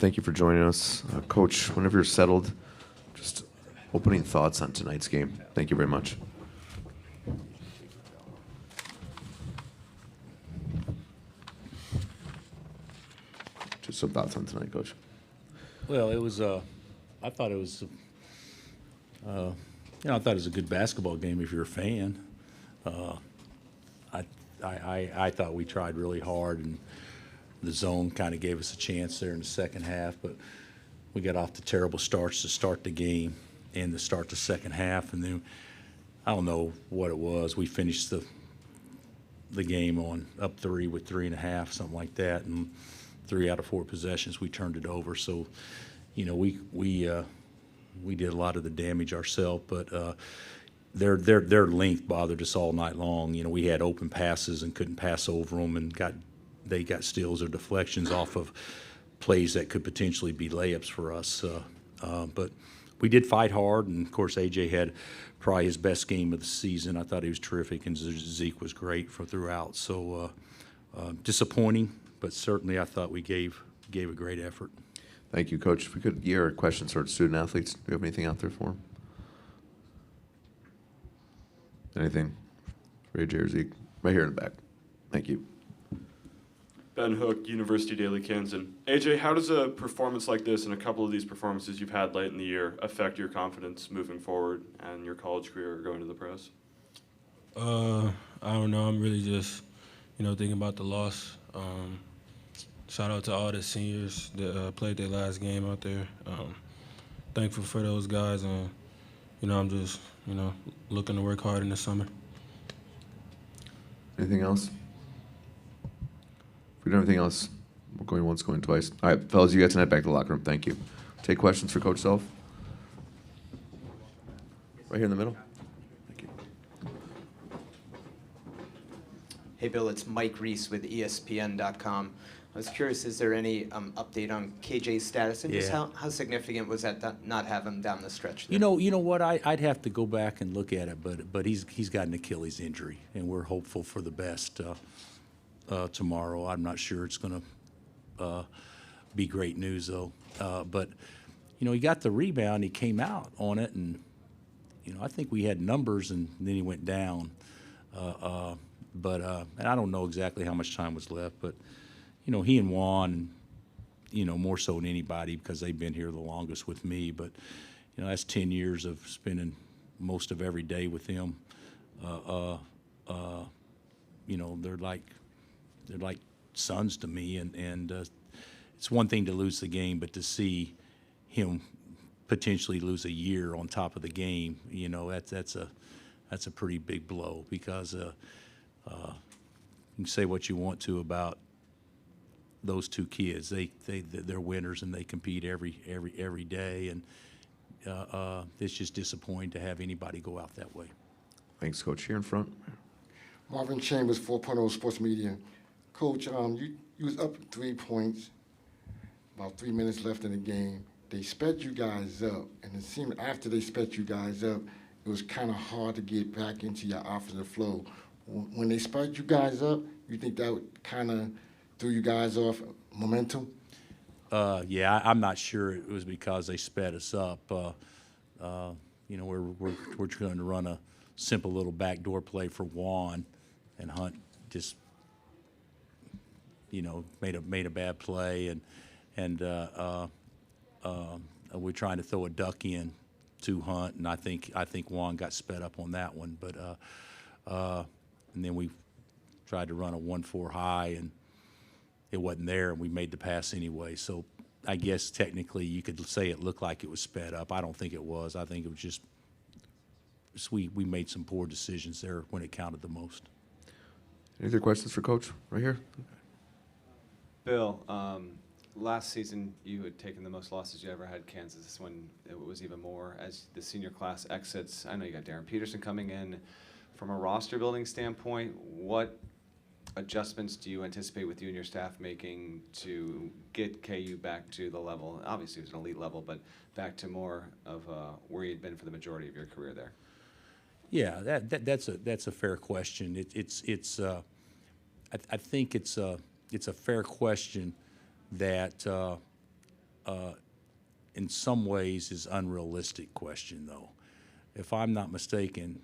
Thank you for joining us. Coach, whenever you're settled, just opening thoughts on tonight's game. Thank you very much. Just some thoughts on tonight, Coach. Well, it was. I thought it was. I thought it was a good basketball game if you're a fan. I thought we tried really hard, and the zone kind of gave us a chance there in the second half, but we got off to terrible starts to start the game and to start the second half, and then I don't know what it was. We finished the game on up 3 with 3.5, something like that, and 3 out of 4 possessions we turned it over. So, we did a lot of the damage ourselves, but their length bothered us all night long. We had open passes and couldn't pass over them, and they got steals or deflections off of plays that could potentially be layups for us. But we did fight hard, and of course AJ had probably his best game of the season. I thought he was terrific, and Zeke was great throughout. So disappointing, but certainly I thought we gave a great effort. Thank you, Coach. If we could hear a question for student athletes, do you have anything out there for them? Anything for AJ or Zeke? Right here in the back. Thank you. Ben Hook, University Daily Kansan. AJ, how does a performance like this and a couple of these performances you've had late in the year affect your confidence moving forward and your college career or going to the pros? I don't know. I'm really just, thinking about the loss. Shout out to all the seniors that played their last game out there. Thankful for those guys, and I'm just, looking to work hard in the summer. Anything else? If we don't have anything else, we're going once, going twice. All right, fellas, you guys can head back to the locker room. Thank you. Take questions for Coach Self. Right here in the middle. Thank you. Hey, Bill, it's Mike Reese with ESPN.com. I was curious, is there any update on KJ's status, and just how significant was that not have him down the stretch there? You know what? I'd have to go back and look at it, but he's got an Achilles injury, and we're hopeful for the best tomorrow. I'm not sure it's going to be great news though. But he got the rebound. He came out on it, and I think we had numbers, and then he went down. But and I don't know exactly how much time was left, but he and Juan, more so than anybody because they've been here the longest with me. But that's 10 years of spending most of every day with him. They're like sons to me, and it's one thing to lose the game, but to see him potentially lose a year on top of the game, that's a pretty big blow because you can say what you want to about those two kids. They're winners, and they compete every day, and it's just disappointing to have anybody go out that way. Thanks, Coach. Here in front. Marvin Chambers, 4.0 Sports Media. Coach, you was up 3 points, about 3 minutes left in the game. They sped you guys up, and it seemed after they sped you guys up, it was kind of hard to get back into your offensive flow. When they sped you guys up, you think that kind of threw you guys off momentum? Yeah, I'm not sure it was because they sped us up. We're going to run a simple little backdoor play for Juan, and Hunt just made a bad play, and we're trying to throw a duck in to Hunt, and I think Juan got sped up on that one, but and then we tried to run a 1-4 high, and it wasn't there, and we made the pass anyway. So I guess technically you could say it looked like it was sped up. I don't think it was. I think it was just we made some poor decisions there when it counted the most. Any other questions for Coach? Right here. Bill, last season you had taken the most losses you ever had Kansas. This one it was even more as the senior class exits. I know you got Darren Peterson coming in. From a roster building standpoint, what adjustments do you anticipate with you and your staff making to get KU back to the level? Obviously, it was an elite level, but back to more of where you'd been for the majority of your career there. Yeah, that's a fair question. I think it's a fair question that in some ways is unrealistic question, though. If I'm not mistaken,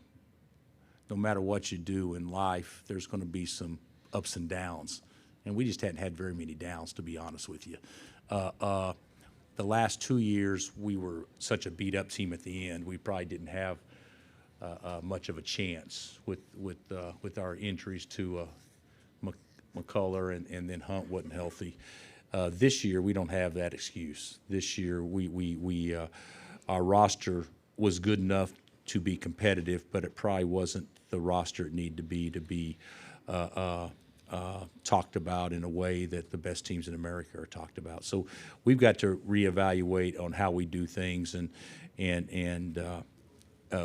no matter what you do in life, there's going to be some ups and downs. And we just hadn't had very many downs, to be honest with you. The last 2 years, we were such a beat-up team at the end, we probably didn't have much of a chance with our injuries to McCullough and then Hunt wasn't healthy. This year, we don't have that excuse. This year, our roster was good enough to be competitive, but it probably wasn't the roster it needed to be talked about in a way that the best teams in America are talked about. So we've got to reevaluate on how we do things, and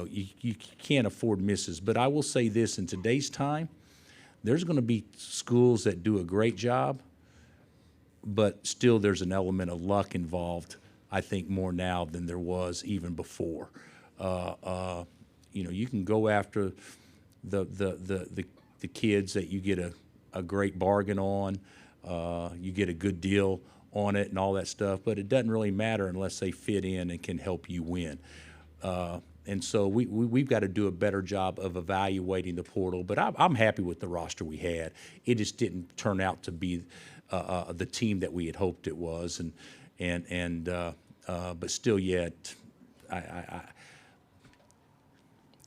you can't afford misses. But I will say this: in today's time, there's going to be schools that do a great job, but still there's an element of luck involved, I think, more now than there was even before. You can go after the kids that you get a great bargain on, you get a good deal on it and all that stuff, but it doesn't really matter unless they fit in and can help you win. And so we've got to do a better job of evaluating the portal. But I'm happy with the roster we had. It just didn't turn out to be the team that we had hoped it was, but still yet,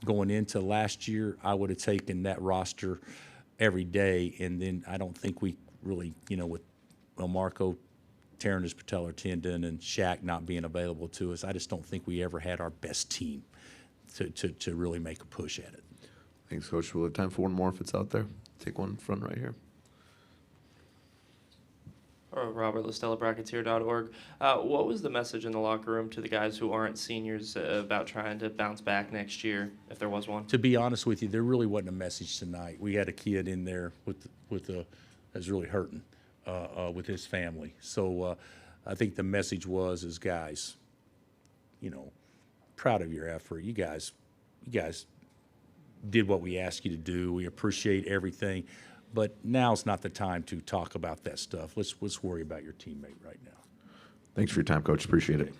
going into last year, I would have taken that roster every day, and then I don't think we really, with Marco tearing his patellar tendon and Shaq not being available to us, I just don't think we ever had our best team to really make a push at it. Thanks, Coach. We'll have time for one more if it's out there. Take one front right here. Robert Listella, Bracketeer.org. What was the message in the locker room to the guys who aren't seniors about trying to bounce back next year, if there was one? To be honest with you, there really wasn't a message tonight. We had a kid in there that was really hurting with his family. So I think the message was guys, proud of your effort. You guys did what we asked you to do. We appreciate everything. But now's not the time to talk about that stuff. Let's worry about your teammate right now. Thanks for your time, Coach. Appreciate it.